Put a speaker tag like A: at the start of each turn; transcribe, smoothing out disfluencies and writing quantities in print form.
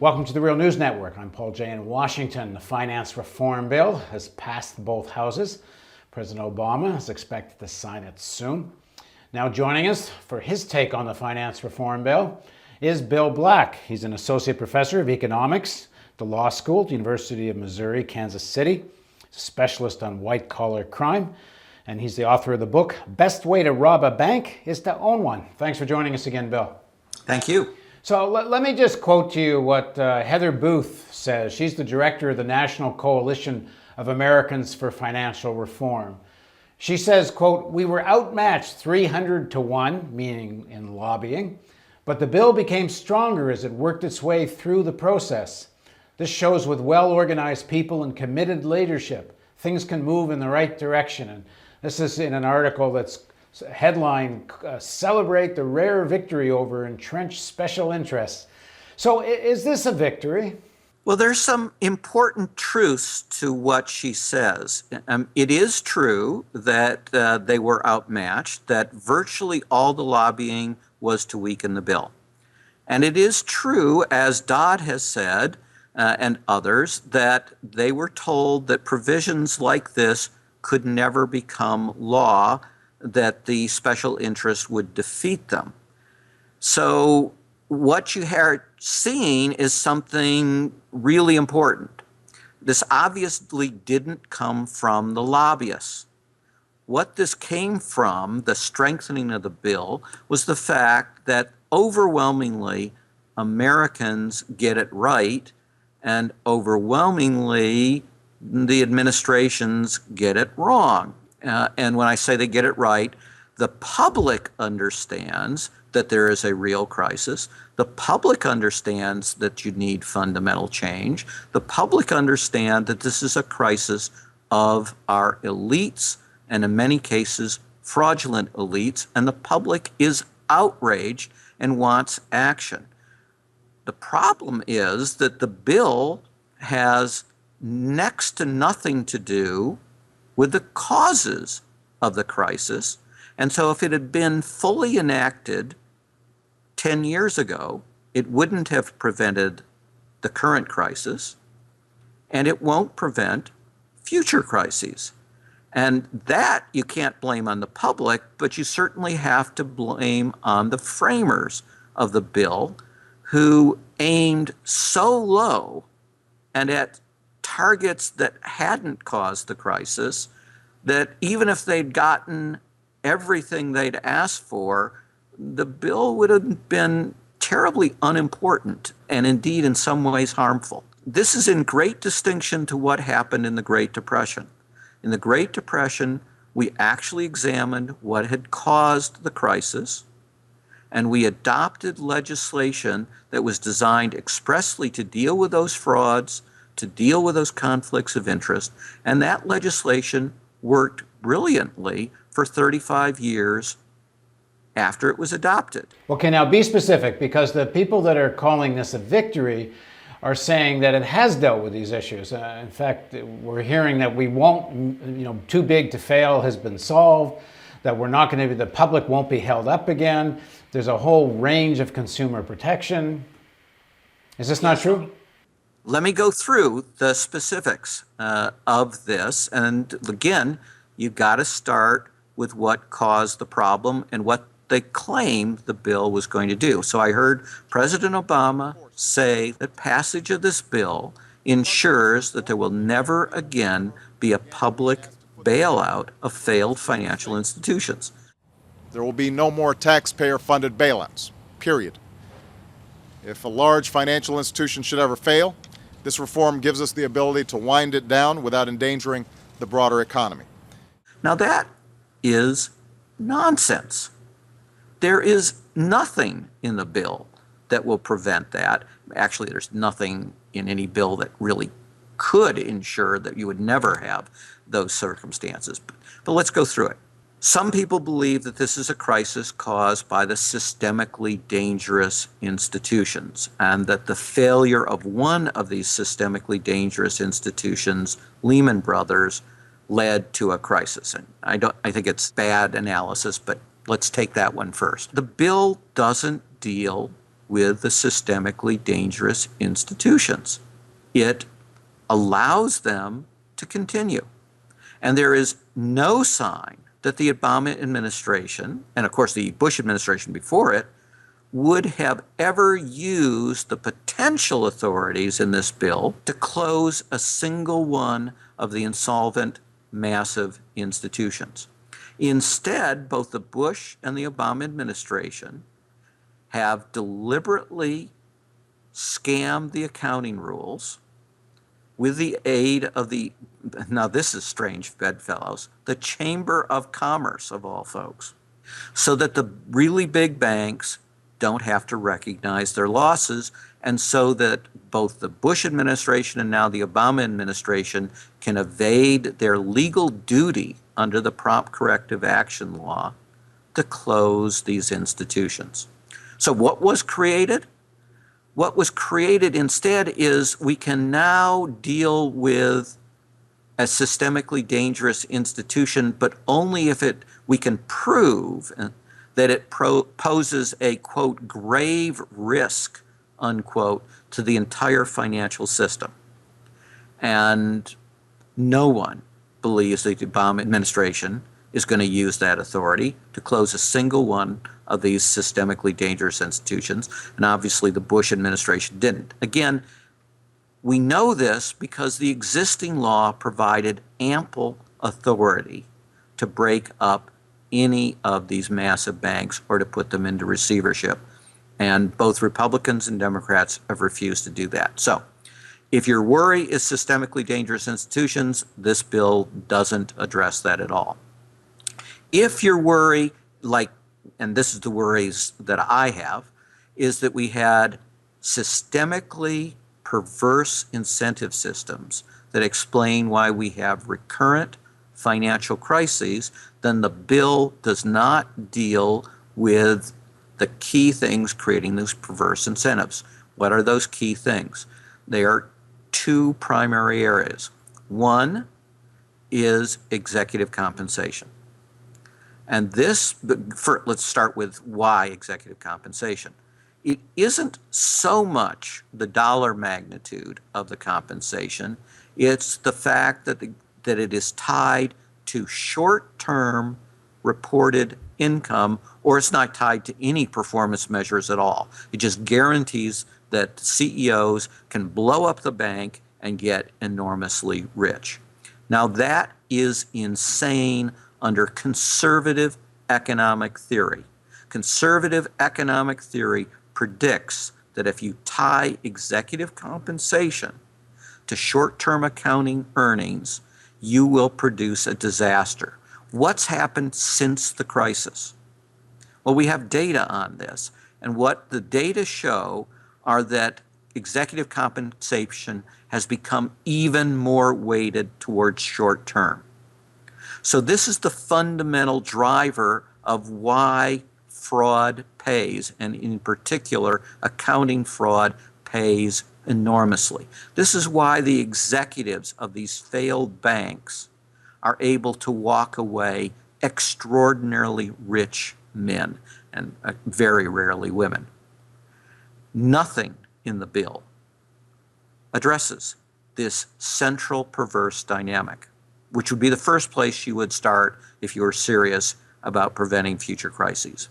A: Welcome to the Real News Network. I'm Paul Jay in Washington. The finance reform bill has passed both houses. President Obama is expected to sign it soon. Now joining us for his take on the finance reform bill is Bill Black. He's an associate professor of economics at the law school at the University of Missouri, Kansas City. He's a specialist on white-collar crime, and he's the author of the book, Best Way to Rob a Bank is to Own One. Thanks for joining us again, Bill.
B: Thank you.
A: So let me just quote to you what Heather Booth says. She's the director of the National Coalition of Americans for Financial Reform. She says, quote, "We were outmatched 300 to 1, meaning in lobbying, but the bill became stronger as it worked its way through the process. This shows with well-organized people and committed leadership, things can move in the right direction." And this is in an article that's headline, "Celebrate the Rare Victory Over Entrenched Special Interests." So is this a victory?
B: Well, there's some important truths to what she says. It is true that they were outmatched, that virtually all the lobbying was to weaken the bill. And it is true, as Dodd has said, and others, that they were told that provisions like this could never become law, that the special interest would defeat them. So what you are seeing is something really important. This obviously didn't come from the lobbyists. What this came from, the strengthening of the bill, was the fact that overwhelmingly Americans get it right, and overwhelmingly the administrations get it wrong. And when I say they get it right, the public understands that there is a real crisis. The public understands that you need fundamental change. The public understand that this is a crisis of our elites, and in many cases, fraudulent elites, and the public is outraged and wants action. The problem is that the bill has next to nothing to do with the causes of the crisis. And so if it had been fully enacted 10 years ago, it wouldn't have prevented the current crisis, and it won't prevent future crises. And that you can't blame on the public, but you certainly have to blame on the framers of the bill, who aimed so low and at targets that hadn't caused the crisis, that even if they'd gotten everything they'd asked for, the bill would have been terribly unimportant and indeed in some ways harmful. This is in great distinction to what happened in the Great Depression. In the Great Depression, we actually examined what had caused the crisis, and we adopted legislation that was designed expressly to deal with those frauds, to deal with those conflicts of interest, and that legislation worked brilliantly for 35 years after it was adopted.
A: Okay, now be specific, because the people that are calling this a victory are saying that it has dealt with these issues. In fact, we're hearing that we won't, too big to fail has been solved, that we're not going to be, the public won't be held up again. There's a whole range of consumer protection. Is this not true?
B: Let me go through the specifics of this. And again, you've got to start with what caused the problem and what they claim the bill was going to do. So I heard President Obama say that passage of this bill ensures that there will never again be a public bailout of failed financial institutions.
C: There will be no more taxpayer-funded bailouts, period. If a large financial institution should ever fail, this reform gives us the ability to wind it down without endangering the broader economy.
B: Now that is nonsense. There is nothing in the bill that will prevent that. Actually, there's nothing in any bill that really could ensure that you would never have those circumstances. But let's go through it. Some people believe that this is a crisis caused by the systemically dangerous institutions, and that the failure of one of these systemically dangerous institutions, Lehman Brothers, led to a crisis. And I think it's bad analysis, but let's take that one first. The bill doesn't deal with the systemically dangerous institutions. It allows them to continue. And there is no sign that the Obama administration, and of course the Bush administration before it, would have ever used the potential authorities in this bill to close a single one of the insolvent massive institutions. Instead, both the Bush and the Obama administration have deliberately scammed the accounting rules with the aid of the, now this is strange, bedfellows, the Chamber of Commerce of all folks, so that the really big banks don't have to recognize their losses, and so that both the Bush administration and now the Obama administration can evade their legal duty under the Prompt Corrective Action Law to close these institutions. So what was created? What was created instead is we can now deal with a systemically dangerous institution, but only if we can prove that it poses a, quote, grave risk, unquote, to the entire financial system. And no one believes the Obama administration is going to use that authority to close a single one of these systemically dangerous institutions. And obviously the Bush administration didn't. Again, we know this because the existing law provided ample authority to break up any of these massive banks or to put them into receivership. And both Republicans and Democrats have refused to do that. So if your worry is systemically dangerous institutions, this bill doesn't address that at all. If your worry, and this is the worries that I have, is that we had systemically perverse incentive systems that explain why we have recurrent financial crises, then the bill does not deal with the key things creating those perverse incentives. What are those key things? They are two primary areas. One is executive compensation. And this, let's start with why executive compensation. It isn't so much the dollar magnitude of the compensation, it's the fact that it is tied to short-term reported income, or it's not tied to any performance measures at all. It just guarantees that CEOs can blow up the bank and get enormously rich. Now that is insane under conservative economic theory. Conservative economic theory predicts that if you tie executive compensation to short-term accounting earnings, you will produce a disaster. What's happened since the crisis? Well, we have data on this, and what the data show are that executive compensation has become even more weighted towards short-term. So this is the fundamental driver of why fraud pays, and in particular, accounting fraud pays enormously. This is why the executives of these failed banks are able to walk away extraordinarily rich men, and very rarely women. Nothing in the bill addresses this central perverse dynamic, which would be the first place you would start if you were serious about preventing future crises.